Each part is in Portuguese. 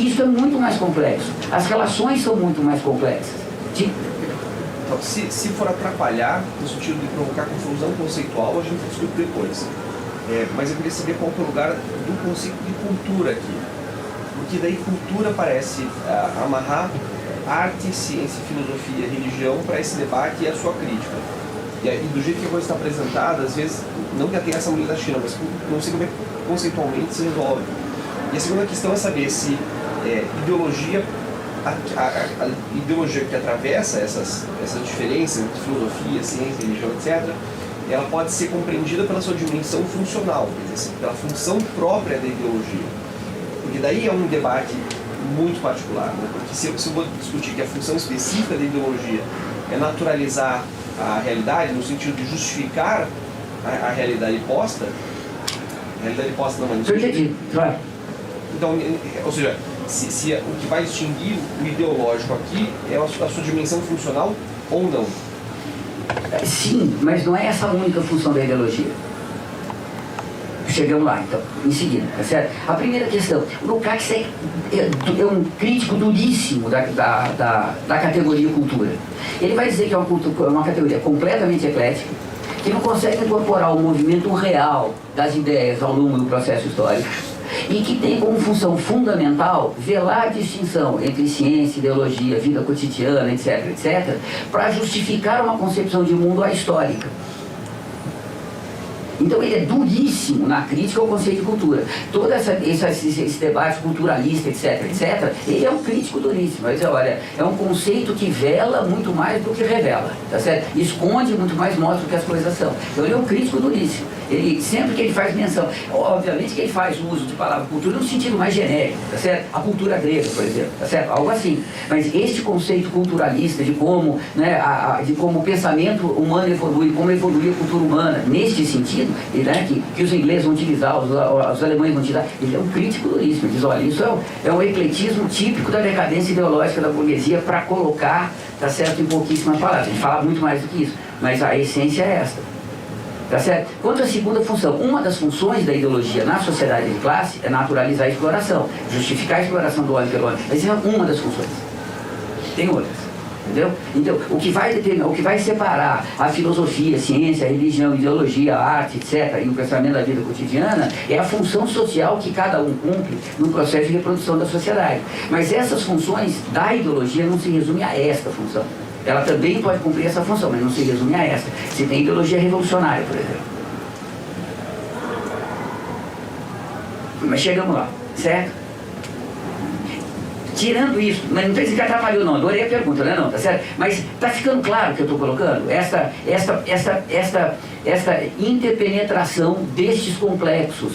que isso é muito mais complexo. As relações são muito mais complexas. Então, se for atrapalhar, no sentido de provocar confusão conceitual, a gente discute depois. Mas eu queria saber qual que é o lugar do conceito de cultura aqui. Porque daí cultura parece amarrar arte, ciência, filosofia, religião para esse debate e a sua crítica. E do jeito que a coisa está apresentada, às vezes, não que tenha essa mulher da China, mas não sei como é que conceitualmente se resolve. E a segunda questão é saber se ideologia, a ideologia que atravessa essas diferenças entre filosofia, ciência, religião, etc., ela pode ser compreendida pela sua dimensão funcional, quer dizer, pela função própria da ideologia. Porque daí é um debate muito particular, né? Porque se eu vou discutir que a função específica da ideologia é naturalizar a realidade, no sentido de justificar a realidade posta não é no sentido... Então, ou seja, se o que vai distinguir o ideológico aqui é a sua dimensão funcional ou não? Sim, mas não é essa a única função da ideologia. Chegamos lá, então, em seguida, tá certo? A primeira questão, o Lukács é um crítico duríssimo da categoria cultura. Ele vai dizer que é uma categoria completamente eclética, que não consegue incorporar o movimento real das ideias ao longo do processo histórico, e que tem como função fundamental velar a distinção entre ciência, ideologia, vida cotidiana, etc., etc., para justificar uma concepção de mundo ahistórica. Então ele é duríssimo na crítica ao conceito de cultura. Todo esse debate culturalista, etc., etc., ele é um crítico duríssimo. Mas olha, é um conceito que vela muito mais do que revela, tá certo? Esconde muito mais, mostra o que as coisas são. Então ele é um crítico duríssimo. Ele, sempre que ele faz menção, obviamente que ele faz uso de palavra cultura no sentido mais genérico, tá certo? A cultura grega, por exemplo, tá certo? Algo assim. Mas este conceito culturalista de como, né, de como o pensamento humano evolui, como evolui a cultura humana, neste sentido, né, que os ingleses vão utilizar, os alemães vão utilizar, ele é um crítico duríssimo. Ele diz, olha, isso é um ecletismo típico da decadência ideológica da burguesia para colocar, tá certo, em pouquíssimas palavras. A gente fala muito mais do que isso, mas a essência é esta. Tá certo? Quanto à segunda função, uma das funções da ideologia na sociedade de classe é naturalizar a exploração, justificar a exploração do homem pelo homem. Essa é uma das funções. Tem outras. Entendeu? Então, o que vai separar a filosofia, a ciência, a religião, a ideologia, a arte, etc., e o pensamento da vida cotidiana é a função social que cada um cumpre no processo de reprodução da sociedade. Mas essas funções da ideologia não se resumem a esta função. Ela também pode cumprir essa função, mas não se resume a essa. Se tem ideologia revolucionária, por exemplo. Mas chegamos lá, certo? Tirando isso, mas não tem que atrapalhou não, adorei a pergunta, né, não, tá certo? Mas está ficando claro o que eu estou colocando? Esta interpenetração destes complexos,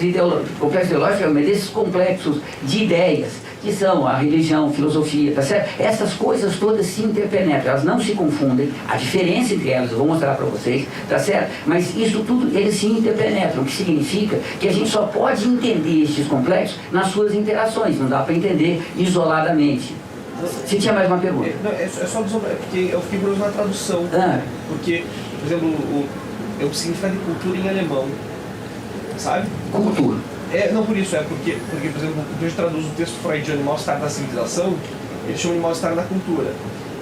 ideológicos, mas desses complexos de ideias, que são a religião, a filosofia, tá certo? Essas coisas todas se interpenetram, elas não se confundem, a diferença entre elas eu vou mostrar para vocês, tá certo? Mas isso tudo, eles se interpenetram, o que significa que a gente só pode entender estes complexos nas suas interações, não dá para entender isoladamente. Você tinha mais uma pergunta? É só porque eu fiquei curioso na tradução, porque, por exemplo, o significado de cultura em alemão, sabe? Cultura. Não por isso, porque, por exemplo, quando a gente traduz o texto freudiano mal-estar na civilização, ele chama de mal-estar na cultura.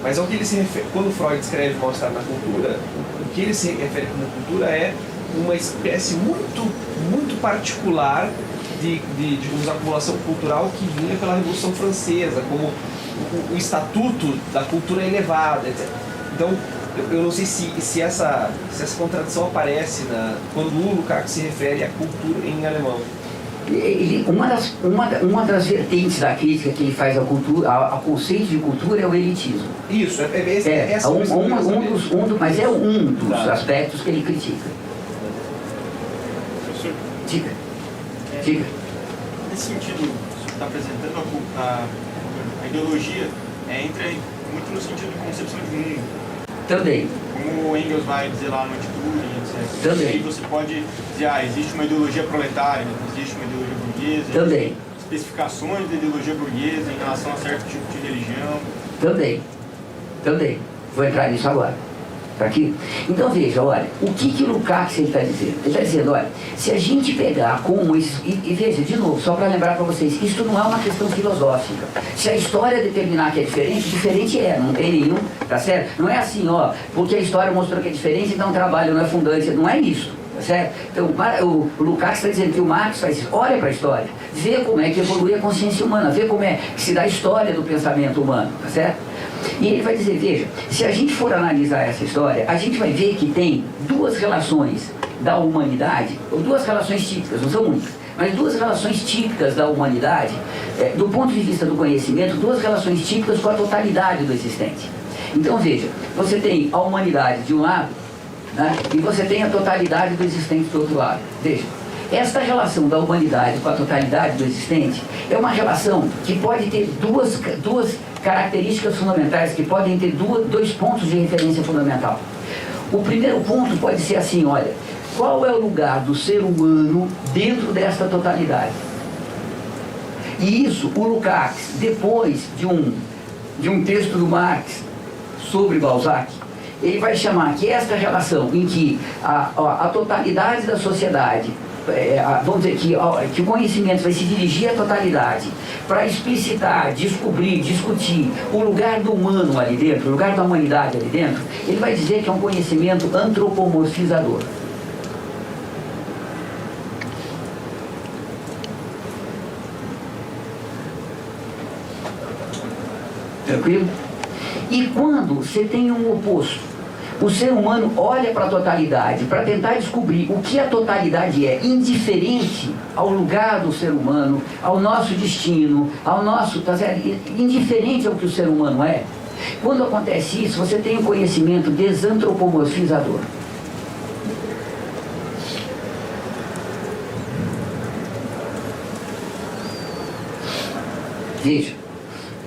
Mas ao que ele se refere, quando Freud escreve mal-estar na cultura, o que ele se refere como cultura é uma espécie muito particular de acumulação cultural que vinha pela Revolução Francesa, como o estatuto da cultura elevada, etc. Então, eu não sei se essa contradição aparece quando o Lukács se refere à cultura em alemão. Uma das vertentes da crítica que ele faz ao conceito de cultura é o elitismo. Isso, mas é um dos aspectos que ele critica. Professor, Diga. Nesse sentido, o senhor está apresentando a ideologia entra muito no sentido de concepção de mundo. Também. Como o Engels vai dizer lá no Turing, etc. Também. E aí você pode dizer, existe uma ideologia proletária, existe uma ideologia burguesa. Também. Especificações da ideologia burguesa em relação a certo tipo de religião. Também. Vou entrar nisso agora. Tá aqui? Então veja, olha, o que Lukács está dizendo? Ele está dizendo, olha, se a gente pegar como isso, e veja, de novo, só para lembrar para vocês, isso não é uma questão filosófica. Se a história determinar que é diferente, diferente é, não tem nenhum, tá certo? Não é assim, ó, porque a história mostrou que é diferente, então o trabalho não é fundante, não é isso. Tá certo? Então, o Lukács está dizendo que o Marx faz isso, olha para a história, vê como é que evolui a consciência humana, vê como é que se dá a história do pensamento humano, tá certo? E ele vai dizer, veja, se a gente for analisar essa história, a gente vai ver que tem duas relações da humanidade, ou duas relações típicas, não são muitas, mas duas relações típicas da humanidade, do ponto de vista do conhecimento, duas relações típicas com a totalidade do existente. Então veja, você tem a humanidade de um lado, né, e você tem a totalidade do existente do outro lado. Veja, esta relação da humanidade com a totalidade do existente é uma relação que pode ter duas características fundamentais, que podem ter dois pontos de referência fundamental. O primeiro ponto pode ser assim, olha, qual é o lugar do ser humano dentro desta totalidade? E isso, o Lukács, depois de um texto do Marx sobre Balzac, ele vai chamar que esta relação em que a totalidade da sociedade, vamos dizer que o conhecimento vai se dirigir à totalidade para explicitar, descobrir, discutir o lugar do humano ali dentro, o lugar da humanidade ali dentro, ele vai dizer que é um conhecimento antropomorfizador. Tranquilo? E quando você tem um oposto, o ser humano olha para a totalidade para tentar descobrir o que a totalidade é, indiferente ao lugar do ser humano, ao nosso destino, ao nosso, tá certo? Indiferente ao que o ser humano é. Quando acontece isso, você tem um conhecimento desantropomorfizador. Veja.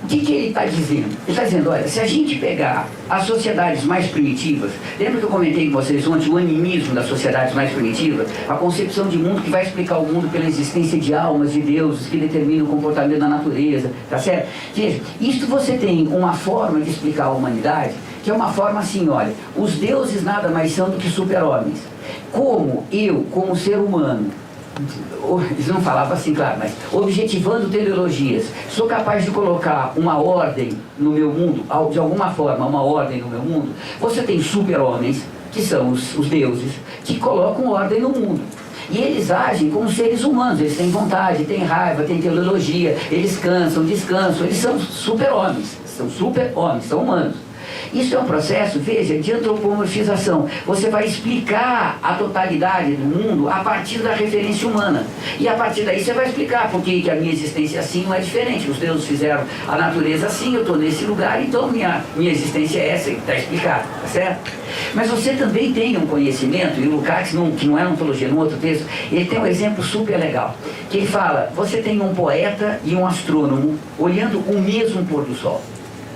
O que ele está dizendo? Ele está dizendo, olha, se a gente pegar as sociedades mais primitivas, lembra que eu comentei com vocês ontem o animismo das sociedades mais primitivas? A concepção de mundo que vai explicar o mundo pela existência de almas, de deuses, que determinam o comportamento da natureza, tá certo? Veja, isto você tem uma forma de explicar a humanidade, que é uma forma assim, olha, os deuses nada mais são do que super-homens. Como eu, como ser humano, eles não falavam assim, claro, mas objetivando teleologias, sou capaz de colocar uma ordem no meu mundo, de alguma forma, uma ordem no meu mundo. Você tem super-homens, que são os deuses, que colocam ordem no mundo. E eles agem como seres humanos, eles têm vontade, têm raiva, têm teleologia, eles cansam, descansam, eles são super-homens, são humanos. Isso é um processo, veja, de antropomorfização. Você vai explicar a totalidade do mundo a partir da referência humana. E a partir daí você vai explicar por que a minha existência assim não é diferente. Os deuses fizeram a natureza assim, eu estou nesse lugar, então minha existência é essa, está explicado, tá certo? Mas você também tem um conhecimento, e o Lukács, que não é ontologia, no outro texto, ele tem um exemplo super legal, que ele fala, você tem um poeta e um astrônomo olhando o mesmo pôr do sol,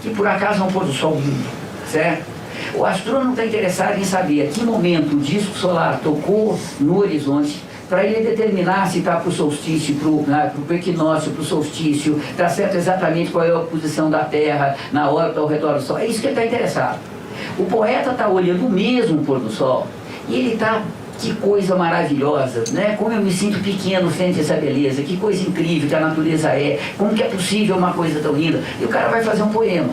que por acaso é um pôr do sol lindo. Certo? O astrônomo está interessado em saber a que momento o disco solar tocou no horizonte para ele determinar se está para o solstício, para o equinócio, para o solstício, está certo exatamente qual é a posição da Terra na órbita ao redor do Sol. É isso que ele está interessado. O poeta está olhando o mesmo pôr do sol e ele está... Que coisa maravilhosa, né? Como eu me sinto pequeno frente a essa beleza, que coisa incrível que a natureza é, como que é possível uma coisa tão linda. E o cara vai fazer um poema.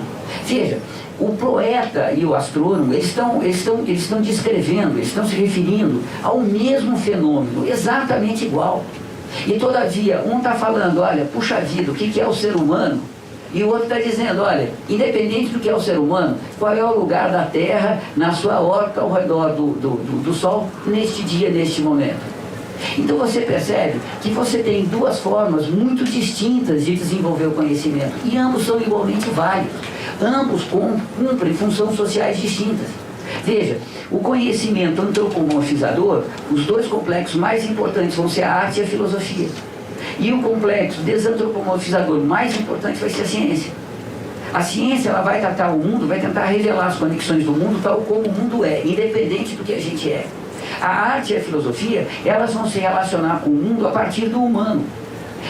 Veja, o poeta e o astrônomo, eles estão descrevendo, eles estão se referindo ao mesmo fenômeno, exatamente igual. E todavia, um está falando, olha, puxa vida, o que é o ser humano? E o outro está dizendo, olha, independente do que é o ser humano, qual é o lugar da Terra na sua órbita ao redor do Sol neste dia, neste momento. Então você percebe que você tem duas formas muito distintas de desenvolver o conhecimento. E ambos são igualmente válidos. Ambos cumprem funções sociais distintas. Veja, o conhecimento antropomorfizador, os dois complexos mais importantes vão ser a arte e a filosofia. E o complexo desantropomorfizador mais importante vai ser a ciência. A ciência ela vai tratar o mundo, vai tentar revelar as conexões do mundo tal como o mundo é, independente do que a gente é. A arte e a filosofia, elas vão se relacionar com o mundo a partir do humano.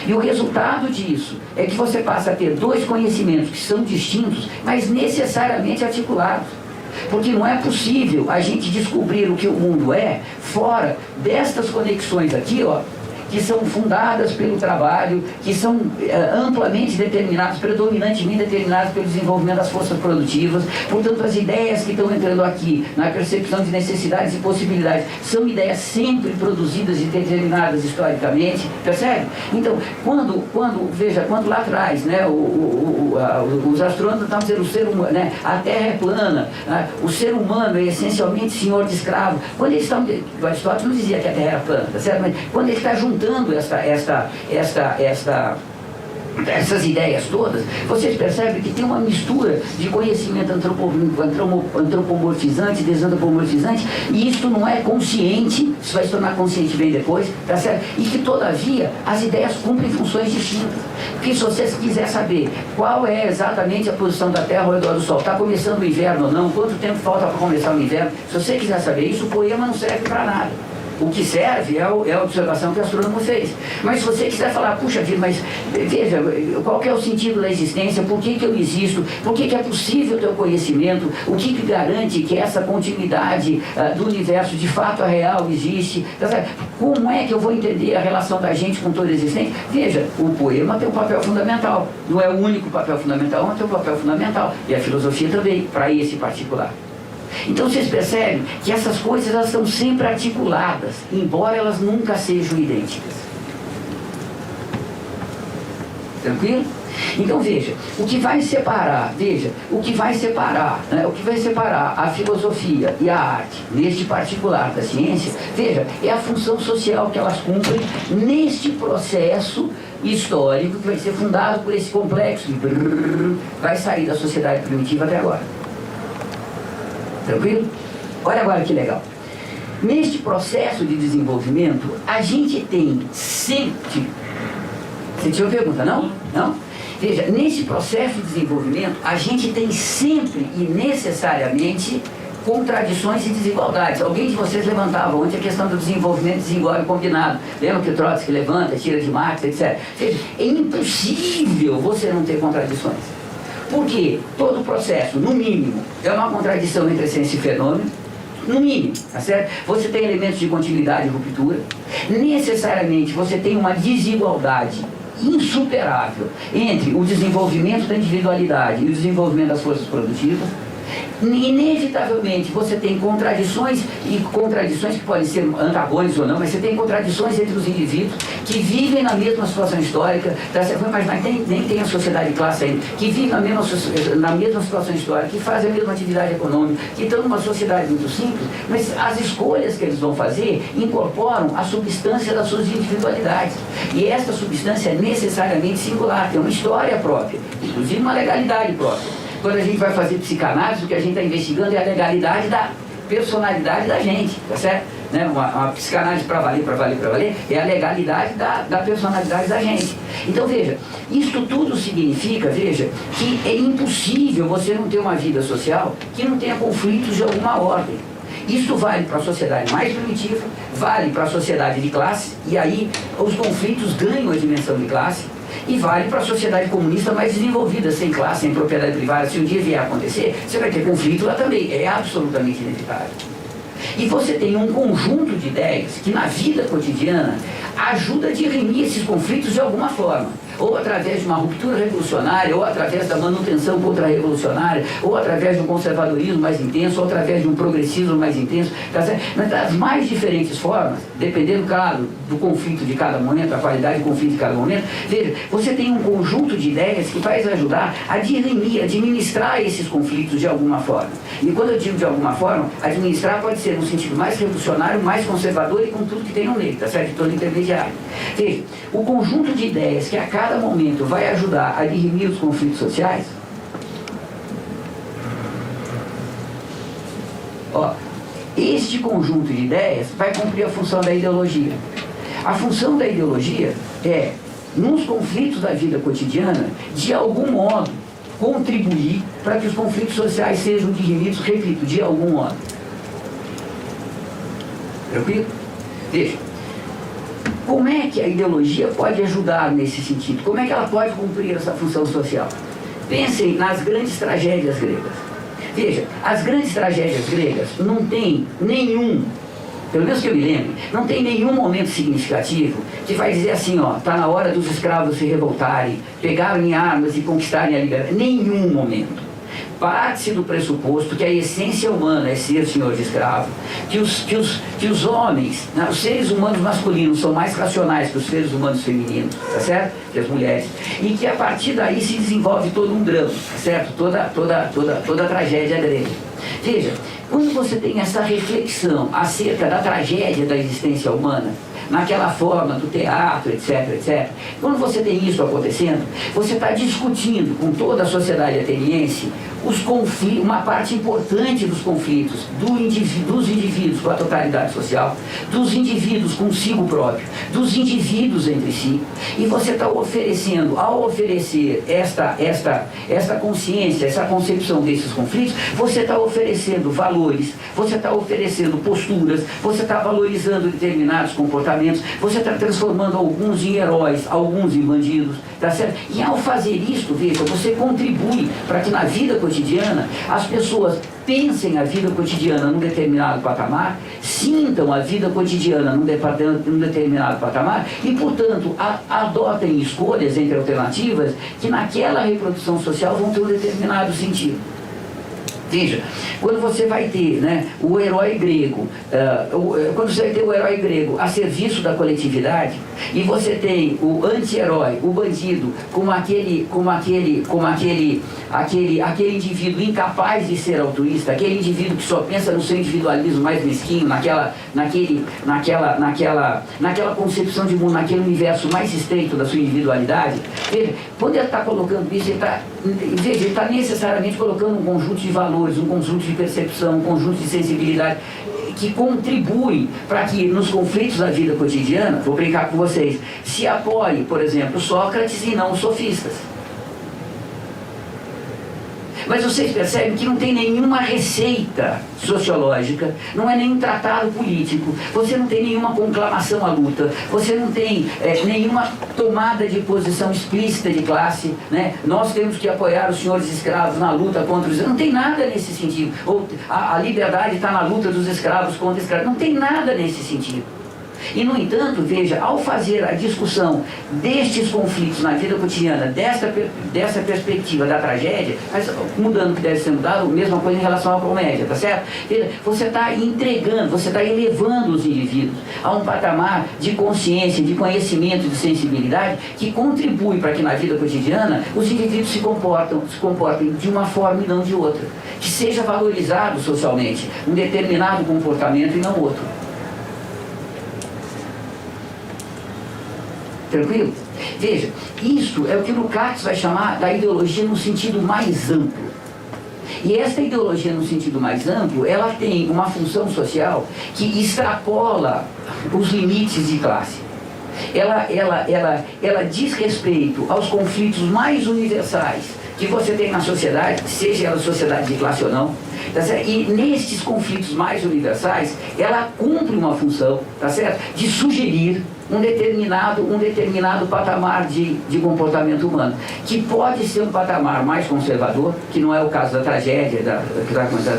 E o resultado disso é que você passa a ter dois conhecimentos que são distintos, mas necessariamente articulados. Porque não é possível a gente descobrir o que o mundo é fora destas conexões aqui, ó, que são fundadas pelo trabalho, que são amplamente determinadas, predominantemente determinadas pelo desenvolvimento das forças produtivas. Portanto, as ideias que estão entrando aqui na percepção de necessidades e possibilidades são ideias sempre produzidas e determinadas historicamente, percebe? Então, quando lá atrás, né, os astrônomos estavam dizendo o ser humano, né, a Terra é plana, né, o ser humano é essencialmente senhor de escravo. Quando eles estão, Aristóteles não dizia que a Terra era plana, tá certo? Mas quando ele está juntando essas ideias todas, vocês percebem que tem uma mistura de conhecimento antropomorfizante, desantropomorfizante, e isso não é consciente, isso vai se tornar consciente bem depois, tá certo? E que, todavia, as ideias cumprem funções distintas. Porque se você quiser saber qual é exatamente a posição da Terra ao redor do Sol, está começando o inverno ou não, quanto tempo falta para começar o inverno, se você quiser saber isso, o poema não serve para nada. O que serve é a observação que o astrônomo fez. Mas se você quiser falar, puxa vida, mas veja, qual que é o sentido da existência, por que eu existo, por que é possível ter o conhecimento, o que garante que essa continuidade do universo de fato real existe, como é que eu vou entender a relação da gente com todo existente? Veja, o poema tem um papel fundamental, não é o único papel fundamental, mas tem um papel fundamental, e a filosofia também, para esse particular. Então vocês percebem que essas coisas elas estão sempre articuladas, embora elas nunca sejam idênticas. Tranquilo? Então veja, o que vai separar a filosofia e a arte neste particular da ciência, veja, é a função social que elas cumprem neste processo histórico que vai ser fundado por esse complexo que vai sair da sociedade primitiva até agora. Tranquilo? Olha agora que legal. Neste processo de desenvolvimento, a gente tem sempre... Você tinha uma pergunta, não? Não? Veja, nesse processo de desenvolvimento, a gente tem sempre e necessariamente contradições e desigualdades. Alguém de vocês levantava ontem a questão do desenvolvimento desigual e combinado. Lembra que o Trotsky levanta, tira de Marx, etc. Veja, é impossível você não ter contradições. Porque todo o processo, no mínimo, é uma contradição entre essência e fenômeno, no mínimo, tá certo? Você tem elementos de continuidade e ruptura, necessariamente você tem uma desigualdade insuperável entre o desenvolvimento da individualidade e o desenvolvimento das forças produtivas. Inevitavelmente você tem contradições, e contradições que podem ser antagônicas ou não, mas você tem contradições entre os indivíduos que vivem na mesma situação histórica, mas nem tem a sociedade de classe ainda, que vivem na mesma situação histórica, que fazem a mesma atividade econômica, que estão numa sociedade muito simples, mas as escolhas que eles vão fazer incorporam a substância das suas individualidades. E esta substância é necessariamente singular, tem uma história própria, inclusive uma legalidade própria. Quando a gente vai fazer psicanálise, o que a gente está investigando é a legalidade da personalidade da gente, tá certo? Né? Uma psicanálise para valer, é a legalidade da personalidade da gente. Então veja, isto tudo significa, veja, que é impossível você não ter uma vida social que não tenha conflitos de alguma ordem. Isso vale para a sociedade mais primitiva, vale para a sociedade de classe, e aí os conflitos ganham a dimensão de classe, e vale para a sociedade comunista mais desenvolvida, sem classe, sem propriedade privada. Se um dia vier a acontecer, você vai ter conflito lá também, é absolutamente inevitável. E você tem um conjunto de ideias que na vida cotidiana ajuda a dirimir esses conflitos de alguma forma, ou através de uma ruptura revolucionária, ou através da manutenção contra-revolucionária, ou através de um conservadorismo mais intenso, ou através de um progressismo mais intenso, mas das mais diferentes formas, dependendo, claro, do conflito de cada momento, a qualidade do conflito de cada momento. Veja, você tem um conjunto de ideias que vai ajudar a dirimir, a administrar esses conflitos de alguma forma. E quando eu digo de alguma forma, administrar pode ser no sentido mais revolucionário, mais conservador e com tudo que tem no meio, tá certo? Todo intermediário. Veja, o conjunto de ideias que a cada momento vai ajudar a dirimir os conflitos sociais, este conjunto de ideias vai cumprir a função da ideologia. A função da ideologia é, nos conflitos da vida cotidiana, de algum modo, contribuir para que os conflitos sociais sejam dirimidos, repito, de algum modo. Tranquilo? Veja, como é que a ideologia pode ajudar nesse sentido? Como é que ela pode cumprir essa função social? Pensem nas grandes tragédias gregas. Veja, as grandes tragédias gregas não tem nenhum, pelo menos que eu me lembre, não tem nenhum momento significativo que vai dizer assim, ó, está na hora dos escravos se revoltarem, pegarem armas e conquistarem a liberdade. Nenhum momento. Parte-se do pressuposto que a essência humana é ser senhor de escravo, que os homens, né, os seres humanos masculinos são mais racionais que os seres humanos femininos, tá certo? Que as mulheres. E que a partir daí se desenvolve todo um drama, tá certo? Toda a tragédia grega. Veja, quando você tem essa reflexão acerca da tragédia da existência humana, naquela forma do teatro, etc. Quando você tem isso acontecendo, você está discutindo com toda a sociedade ateniense os conflitos, uma parte importante dos conflitos dos indivíduos com a totalidade social, dos indivíduos consigo próprio, dos indivíduos entre si, e você está oferecendo, ao oferecer esta consciência, essa concepção desses conflitos, você está oferecendo valores, você está oferecendo posturas, você está valorizando determinados comportamentos, você está transformando alguns em heróis, alguns em bandidos, tá certo? E ao fazer isso, veja, você contribui para que na vida cotidiana as pessoas pensem a vida cotidiana num determinado patamar, sintam a vida cotidiana num determinado patamar e, portanto, adotem escolhas entre alternativas que naquela reprodução social vão ter um determinado sentido. Veja, quando você vai ter, né, o herói grego, quando você vai ter o herói grego a serviço da coletividade, e você tem o anti-herói, o bandido, como aquele indivíduo incapaz de ser altruísta, aquele indivíduo que só pensa no seu individualismo mais mesquinho, naquela concepção de mundo, naquele universo mais estreito da sua individualidade. Veja, quando ele está colocando isso, ele está necessariamente colocando um conjunto de valores, um conjunto de percepção, um conjunto de sensibilidade que contribuem para que nos conflitos da vida cotidiana, vou brincar com vocês, se apoie, por exemplo, Sócrates e não os sofistas. Mas vocês percebem que não tem nenhuma receita sociológica, não é nenhum tratado político, você não tem nenhuma conclamação à luta, você não tem nenhuma tomada de posição explícita de classe, né? Nós temos que apoiar os senhores escravos na luta contra os... Não tem nada nesse sentido. Ou a liberdade está na luta dos escravos contra os escravos. Não tem nada nesse sentido. E, no entanto, veja, ao fazer a discussão destes conflitos na vida cotidiana, dessa perspectiva da tragédia, mas mudando o que deve ser mudado, a mesma coisa em relação à comédia, tá certo? Veja, você está entregando, você está elevando os indivíduos a um patamar de consciência, de conhecimento, de sensibilidade, que contribui para que na vida cotidiana os indivíduos se comportem de uma forma e não de outra. Que seja valorizado socialmente um determinado comportamento e não outro. Tranquilo? Veja, isso é o que Lukács vai chamar da ideologia no sentido mais amplo. E esta ideologia no sentido mais amplo, ela tem uma função social que extrapola os limites de classe. Ela diz respeito aos conflitos mais universais que você tem na sociedade, seja ela sociedade de classe ou não, tá certo? E nestes conflitos mais universais, ela cumpre uma função, tá certo? De sugerir um determinado patamar de comportamento humano, que pode ser um patamar mais conservador, que não é o caso da tragédia, da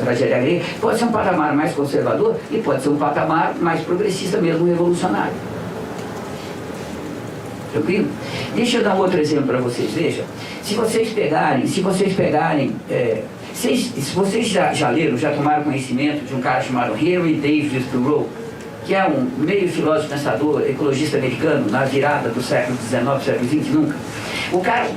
tragédia grega, pode ser um patamar mais conservador e pode ser um patamar mais progressista mesmo, revolucionário. Tranquilo? Deixa eu dar um outro exemplo para vocês. Veja, se vocês pegarem, se vocês já leram, já tomaram conhecimento de um cara chamado Henry David Thoreau, que é um meio filósofo pensador, ecologista americano, na virada do século XIX, século XX, nunca. O cara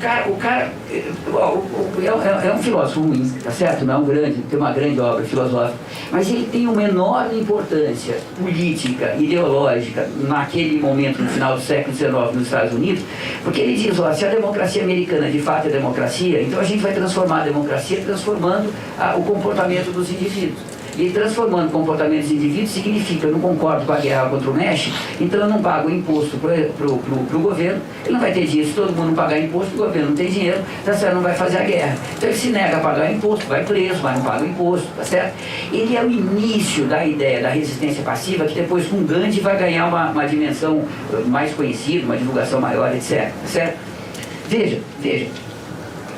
é um filósofo ruim, tá certo? Não é tem uma grande obra filosófica, mas ele tem uma enorme importância política, ideológica, naquele momento, no final do século XIX, nos Estados Unidos, porque ele diz, ó, se a democracia americana de fato é democracia, então a gente vai transformar a democracia transformando o comportamento dos indivíduos. E transformando comportamentos de indivíduos significa, eu não concordo com a guerra contra o México, então eu não pago imposto pro governo, ele não vai ter dinheiro, se todo mundo não pagar imposto, o governo não tem dinheiro, tá certo, não vai fazer a guerra. Então ele se nega a pagar imposto, vai preso, mas não paga imposto, tá certo? Ele é o início da ideia da resistência passiva, que depois com Gandhi vai ganhar uma dimensão mais conhecida, uma divulgação maior, etc, tá certo? Veja,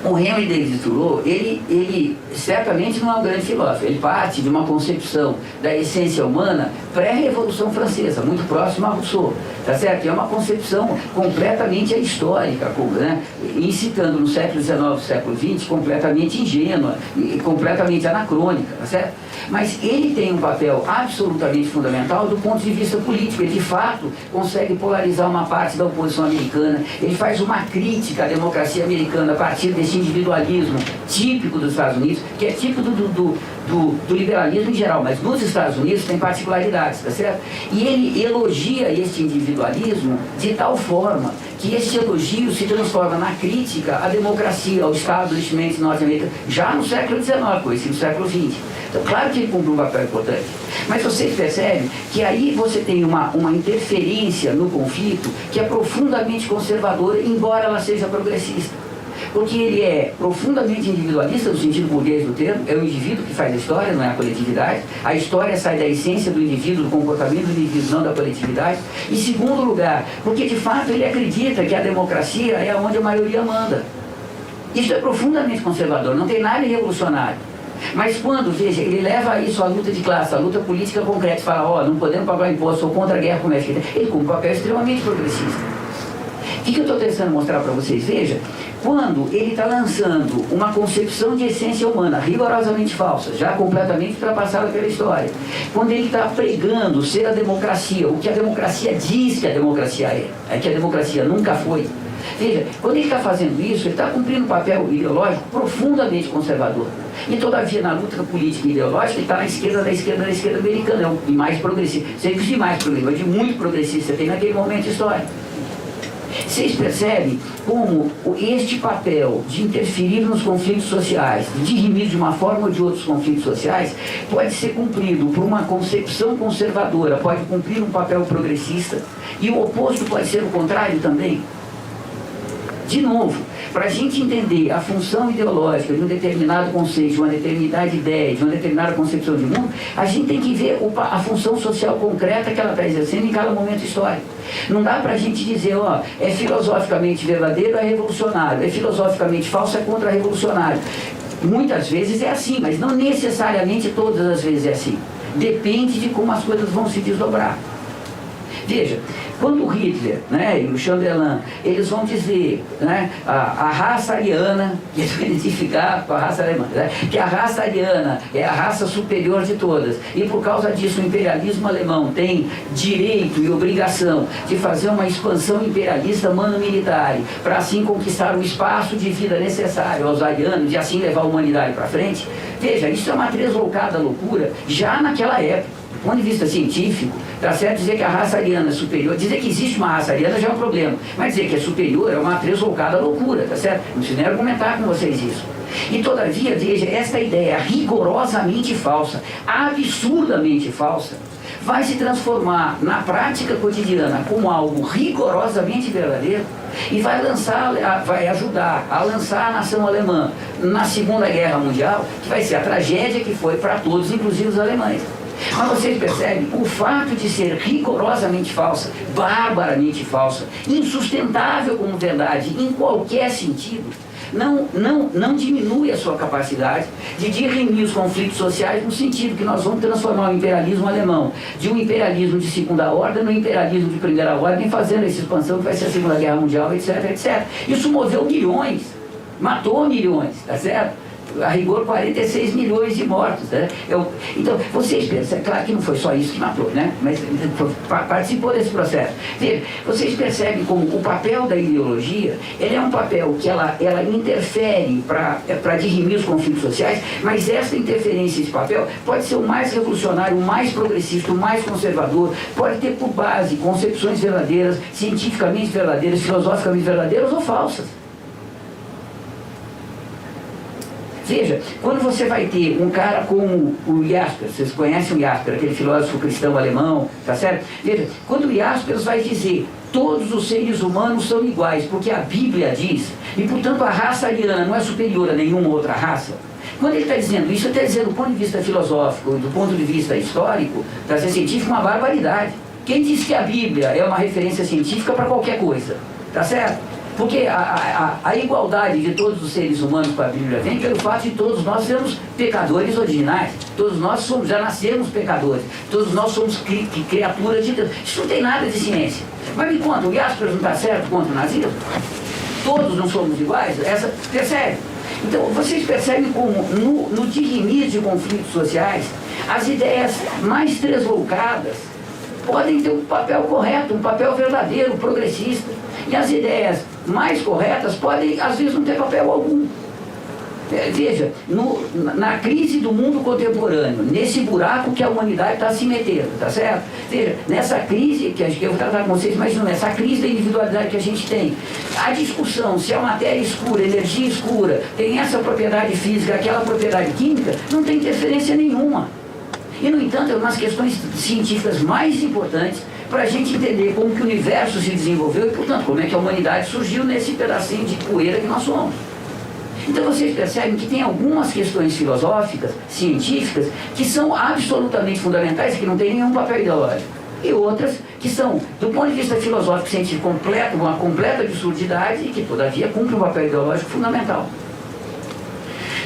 o Henry David Thoreau, ele certamente não é um grande filósofo. Ele parte de uma concepção da essência humana pré-Revolução Francesa, muito próxima a Rousseau, tá certo? É uma concepção completamente histórica, né? Incitando no século XIX, século XX, completamente ingênua e completamente anacrônica, tá certo? Mas ele tem um papel absolutamente fundamental do ponto de vista político. Ele, de fato, consegue polarizar uma parte da oposição americana. Ele faz uma crítica à democracia americana a partir desse individualismo típico dos Estados Unidos, que é típico do liberalismo em geral, mas nos Estados Unidos tem particularidades, tá certo? E ele elogia esse individualismo de tal forma que esse elogio se transforma na crítica à democracia, ao establishment norte-americano, já no século XIX, conhecido no século XX. Então, claro que ele cumpre um papel importante, mas vocês percebem que aí você tem uma interferência no conflito que é profundamente conservadora, embora ela seja progressista. Porque ele é profundamente individualista, no sentido burguês do termo, é o indivíduo que faz a história, não é a coletividade. A história sai da essência do indivíduo, do comportamento do indivíduo, não da coletividade. Em segundo lugar, porque de fato ele acredita que a democracia é onde a maioria manda. Isso é profundamente conservador, não tem nada de revolucionário. Mas quando, veja, ele leva isso à luta de classe, à luta política concreta, e fala, não podemos pagar imposto, sou contra a guerra comércio, ele cumpre um papel extremamente progressista. O que eu estou tentando mostrar para vocês? Veja, quando ele está lançando uma concepção de essência humana rigorosamente falsa, já completamente ultrapassada pela história, quando ele está pregando ser a democracia, o que a democracia diz que a democracia é que a democracia nunca foi. Veja, quando ele está fazendo isso, ele está cumprindo um papel ideológico profundamente conservador. E todavia, na luta política e ideológica, ele está na esquerda da esquerda da esquerda americana, é o mais progressista. Sempre de mais progressista, mas de muito progressista tem naquele momento histórico. Vocês percebem como este papel de interferir nos conflitos sociais, de dirimir de uma forma ou de outra os conflitos sociais, pode ser cumprido por uma concepção conservadora, pode cumprir um papel progressista, e o oposto pode ser o contrário também. De novo, para a gente entender a função ideológica de um determinado conceito, de uma determinada ideia, de uma determinada concepção de mundo, a gente tem que ver a função social concreta que ela está exercendo em cada momento histórico. Não dá para a gente dizer, é filosoficamente verdadeiro, é revolucionário, é filosoficamente falso, é contra-revolucionário. Muitas vezes é assim, mas não necessariamente todas as vezes é assim. Depende de como as coisas vão se desdobrar. Veja, quando o Hitler, né, e o Chamberlain, eles vão dizer, né, a raça ariana, que eles vão identificar com a raça alemã, né, que a raça ariana é a raça superior de todas, e por causa disso o imperialismo alemão tem direito e obrigação de fazer uma expansão imperialista mano-militar, para assim conquistar o espaço de vida necessário aos arianos e assim levar a humanidade para frente. Veja, isso é uma tresloucada loucura já naquela época. Do ponto de vista científico, está certo dizer que a raça ariana é superior, dizer que existe uma raça ariana já é um problema, mas dizer que é superior é uma tresloucada loucura, tá certo? Não preciso nem argumentar com vocês isso. E todavia, veja, esta ideia rigorosamente falsa, absurdamente falsa, vai se transformar na prática cotidiana como algo rigorosamente verdadeiro e vai ajudar a lançar a nação alemã na Segunda Guerra Mundial, que vai ser a tragédia que foi para todos, inclusive os alemães. Mas vocês percebem, o fato de ser rigorosamente falsa, barbaramente falsa, insustentável como verdade em qualquer sentido, não diminui a sua capacidade de dirimir os conflitos sociais no sentido que nós vamos transformar o imperialismo alemão de um imperialismo de segunda ordem no imperialismo de primeira ordem, fazendo essa expansão que vai ser a Segunda Guerra Mundial, etc, etc. Isso moveu milhões, matou milhões, tá certo? A rigor 46 milhões de mortos, né? Então, vocês pensam, é claro que não foi só isso que matou, né? Mas participou desse processo. Veja, vocês percebem como o papel da ideologia, ele é um papel que ela interfere para dirimir os conflitos sociais, mas essa interferência, esse papel, pode ser o mais revolucionário, o mais progressista, o mais conservador, pode ter por base concepções verdadeiras, cientificamente verdadeiras, filosoficamente verdadeiras ou falsas. Veja, quando você vai ter um cara como o Jaspers, vocês conhecem o Jaspers, aquele filósofo cristão alemão, tá certo? Veja, quando o Jaspers vai dizer todos os seres humanos são iguais, porque a Bíblia diz, e portanto a raça ariana não é superior a nenhuma outra raça. Quando ele está dizendo isso, ele está dizendo do ponto de vista filosófico e do ponto de vista histórico, para ser científico, uma barbaridade. Quem diz que a Bíblia é uma referência científica para qualquer coisa, tá certo? Porque a igualdade de todos os seres humanos para a Bíblia vem pelo fato de todos nós sermos pecadores originais. Todos nós já nascemos pecadores. Todos nós somos criaturas de Deus. Isso não tem nada de ciência. Mas me conta, o Jaspers não está certo contra o nazismo? Todos não somos iguais? Percebe? Então, vocês percebem como no dirimir de conflitos sociais, as ideias mais tresloucadas podem ter um papel correto, um papel verdadeiro, progressista. E as ideias mais corretas podem, às vezes, não ter papel algum. Veja, na crise do mundo contemporâneo, nesse buraco que a humanidade está se metendo, tá certo? Veja, nessa crise, que eu vou tratar com vocês, mas não, essa crise da individualidade que a gente tem, a discussão se a matéria escura, energia escura, tem essa propriedade física, aquela propriedade química, não tem interferência nenhuma. E, no entanto, é uma das questões científicas mais importantes para a gente entender como que o universo se desenvolveu e, portanto, como é que a humanidade surgiu nesse pedacinho de poeira que nós somos. Então vocês percebem que tem algumas questões filosóficas, científicas, que são absolutamente fundamentais e que não têm nenhum papel ideológico. E outras que são, do ponto de vista filosófico científico, uma completa absurdidade e que, todavia, cumprem um papel ideológico fundamental.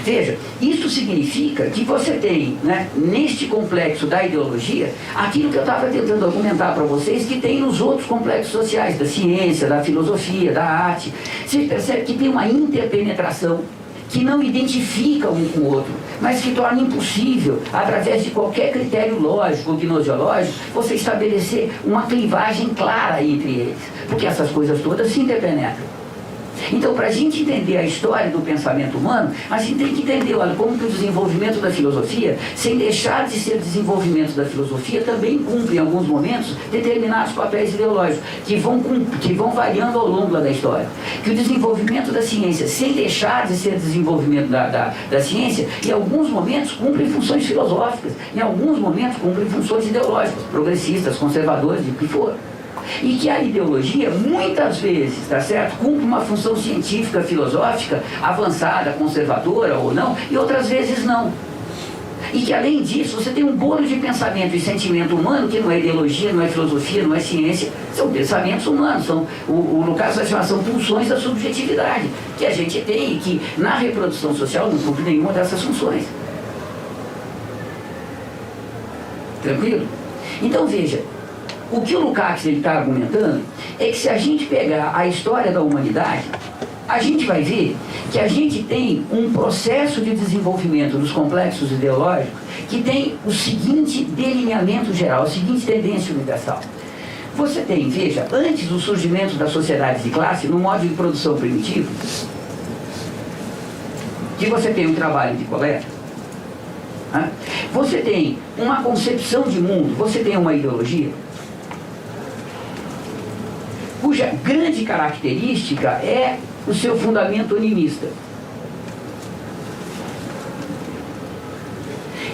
Veja, isso significa que você tem, né, neste complexo da ideologia, aquilo que eu estava tentando argumentar para vocês, que tem nos outros complexos sociais, da ciência, da filosofia, da arte. Vocês percebem que tem uma interpenetração que não identifica um com o outro, mas que torna impossível, através de qualquer critério lógico ou gnoseológico, você estabelecer uma clivagem clara entre eles, porque essas coisas todas se interpenetram. Então, para a gente entender a história do pensamento humano, a gente tem que entender, olha, como que o desenvolvimento da filosofia, sem deixar de ser desenvolvimento da filosofia, também cumpre, em alguns momentos, determinados papéis ideológicos, que vão variando ao longo da história. Que o desenvolvimento da ciência, sem deixar de ser desenvolvimento da ciência, em alguns momentos cumpre funções filosóficas, em alguns momentos cumpre funções ideológicas, progressistas, conservadoras, de o que for. E que a ideologia, muitas vezes, tá certo, cumpre uma função científica, filosófica, avançada, conservadora ou não, e outras vezes não. E que, além disso, você tem um bolo de pensamento e sentimento humano, que não é ideologia, não é filosofia, não é ciência, são pensamentos humanos, no caso da chama, são pulsões da subjetividade, que a gente tem e que, na reprodução social, não cumpre nenhuma dessas funções. Tranquilo? Então, veja, o que o Lukács está argumentando é que se a gente pegar a história da humanidade, a gente vai ver que a gente tem um processo de desenvolvimento dos complexos ideológicos que tem o seguinte delineamento geral, a seguinte tendência universal. Você tem, veja, antes do surgimento das sociedades de classe, no modo de produção primitivo, que você tem um trabalho de coleta, você tem uma concepção de mundo, você tem uma ideologia, cuja grande característica é o seu fundamento animista.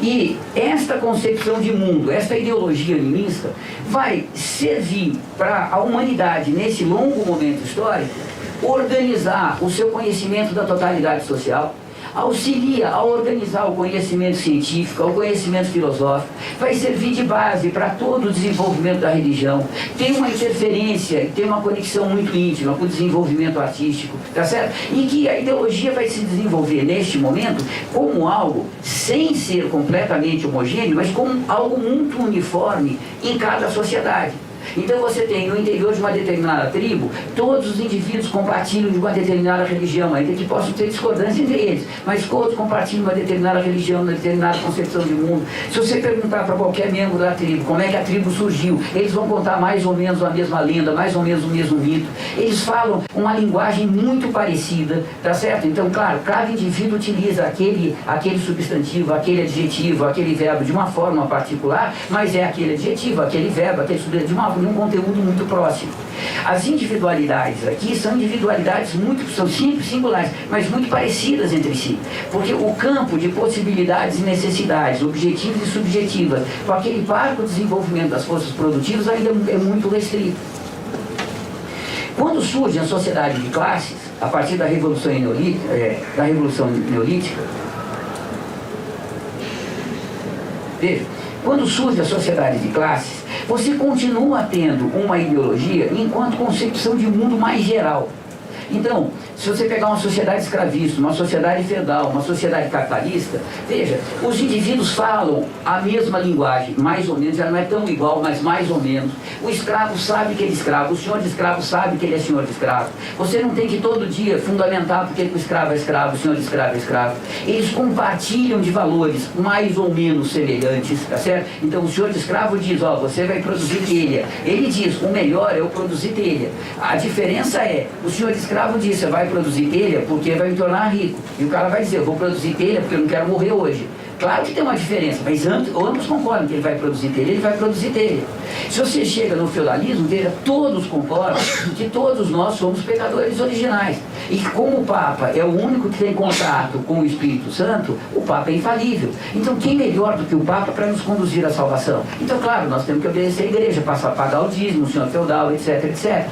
E esta concepção de mundo, esta ideologia animista, vai servir para a humanidade, nesse longo momento histórico, organizar o seu conhecimento da totalidade social, auxilia a organizar o conhecimento científico, o conhecimento filosófico, vai servir de base para todo o desenvolvimento da religião, tem uma interferência, tem uma conexão muito íntima com o desenvolvimento artístico, tá certo? E que a ideologia vai se desenvolver neste momento como algo sem ser completamente homogêneo, mas como algo muito uniforme em cada sociedade. Então você tem no interior de uma determinada tribo, todos os indivíduos compartilham de uma determinada religião, ainda que possam ter discordância entre eles, mas todos compartilham uma determinada religião, uma determinada concepção de mundo. Se você perguntar para qualquer membro da tribo como é que a tribo surgiu, eles vão contar mais ou menos a mesma lenda, mais ou menos o mesmo mito. Eles falam uma linguagem muito parecida, tá certo? Então, claro, cada indivíduo utiliza aquele substantivo, aquele adjetivo, aquele verbo de uma forma particular, mas é aquele adjetivo, aquele verbo, aquele substantivo, de um conteúdo muito próximo. As individualidades aqui são individualidades são sempre singulares, mas muito parecidas entre si, porque o campo de possibilidades e necessidades, objetivas e subjetivas, com aquele parco desenvolvimento das forças produtivas ainda é muito restrito. Quando surge a sociedade de classes, a partir da Revolução Neolítica, veja, quando surge a sociedade de classes, você continua tendo uma ideologia enquanto concepção de mundo mais geral. Então, se você pegar uma sociedade escravista, uma sociedade feudal, uma sociedade capitalista, veja, os indivíduos falam a mesma linguagem, mais ou menos, já não é tão igual, mas mais ou menos. O escravo sabe que ele é escravo, o senhor de escravo sabe que ele é senhor de escravo. Você não tem que todo dia fundamentar porque o escravo é escravo, o senhor de escravo é escravo. Eles compartilham de valores mais ou menos semelhantes, tá certo? Então o senhor de escravo diz, ó, você vai produzir telha. Ele diz, o melhor é eu produzir telha. A diferença é, o senhor de escravo diz, você vai produzir telha porque vai me tornar rico. E o cara vai dizer, eu vou produzir telha porque eu não quero morrer hoje. Claro que tem uma diferença, mas ambos concordam que ele vai produzir telha, ele vai produzir telha. Se você chega no feudalismo, veja, todos concordam que todos nós somos pecadores originais. E que como o Papa é o único que tem contato com o Espírito Santo, o Papa é infalível. Então quem melhor do que o Papa para nos conduzir à salvação? Então, claro, nós temos que obedecer a igreja, passar a pagar o dízimo, o senhor feudal, etc, etc.